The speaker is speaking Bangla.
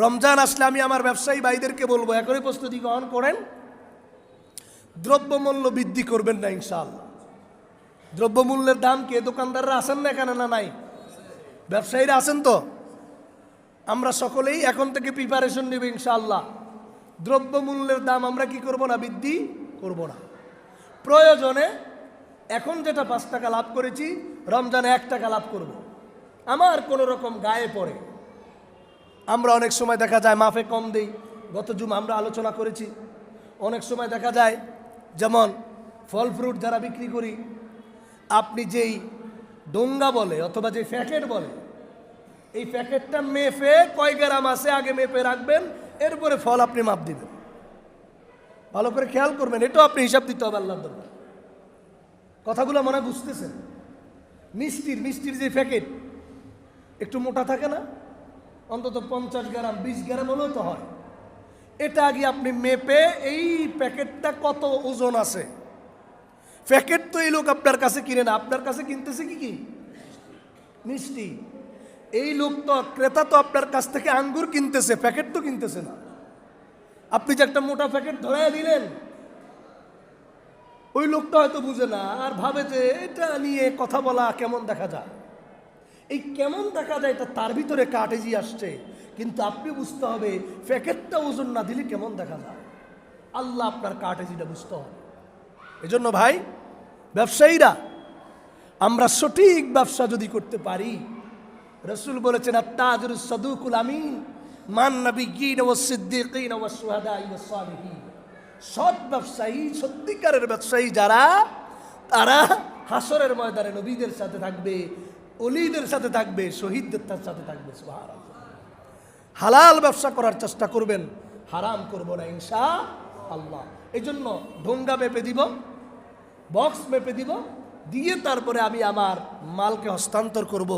রমজান আসলে আমি আমার ব্যবসায়ী ভাইদেরকে বলবো এখনই প্রস্তুতি গ্রহণ করেন, দ্রব্যমূল্য বৃদ্ধি করবেন না ইনশাআল্লাহ। দ্রব্যমূল্যের দাম কে দোকানদাররা আছেন না এখানে? না নাই? ব্যবসায়ীরা আছেন তো? আমরা সকলেই এখন থেকে প্রিপারেশন নেব ইনশাআল্লাহ। দ্রব্যমূল্যের দাম আমরা কি করব না, বৃদ্ধি করব না। প্রয়োজনে এখন যেটা 5 টাকা লাভ করেছি রমজানে 1 টাকা লাভ করব, আমার কোনো রকম গায়ে পড়ে। আমরা অনেক সময় দেখা যায় মাফে কম দেই, গত জুমা আমরা আলোচনা করেছি। অনেক সময় দেখা যায় যেমন ফল ফ্রুট যারা বিক্রি করি, আপনি যেই ডোঙ্গা বলে অথবা যে প্যাকেট বলে, এই প্যাকেটটা মেপে কয় গ্রাম আছে আগে মেপে রাখবেন, এরপরে ফল আপনি মাপ দিবেন। ভালো করে খেয়াল করবেন, এটাও আপনি হিসাব দিতে হবে আল্লাহর দরবারে। কথাগুলো মনে বুঝতেছেন? মিষ্টির যে প্যাকেট একটু মোটা থাকে না, অন্তত 50 গ্রাম 20 গ্রাম হলেও তো হয়। এটা আগে আপনি মেপে এই প্যাকেটটা কত ওজন আছে। প্যাকেট তো এই লোক আপনার কাছে কিনে না, আপনার কাছে কিনতেছে কি মিষ্টি। এই লোক তো ক্রেতা তো আপনার কাছ থেকে আঙ্গুর কিনতেছে, প্যাকেট তো কিনতেছে না। আপনি যে একটা মোটা প্যাকেট ধরায় দিলেন, ওই লোকটা হয়তো বুঝে না, আর ভাবে যে এটা নিয়ে কথা বলা কেমন দেখা যায়। এই কেমন দেখা যায় এটা তার ভিতরে কাটেজি আসছে, কিন্তু আপনি বুঝতে হবে প্যাকেটটা ওজন না দিলে কেমন দেখা যায়। আল্লাহ আপনার কাটেজিটা বুঝতে হবে। এজন্য ভাই ব্যবসায়ীরা, আমরা সঠিক ব্যবসা যদি করতে পারি, রাসূল বলেছেন আত-তাজিরুস সাদুকুল আমিন মান নাবিয়্যিন ওয়াস সিদ্দীকিন ওয়াস শুহাদাই ওয়াস সালিহিন। সৎ ব্যবসায়ী, সত্যিকারের ব্যবসায়ী যারা, তারা হাসরের ময়দানে নবীদের সাথে থাকবে, ওলিদের সাথে থাকবে, শহীদদের সাথে থাকবে। সুবহানাল্লাহ। হালাল ব্যবসা করার চেষ্টা করবেন, হারাম করব না ইনশাআল্লাহ। এই জন্য ঢোঙ্গা মেপে দিব, বক্স মেপে দিব, দিয়ে তারপরে আমি আমার মালকে হস্তান্তর করব।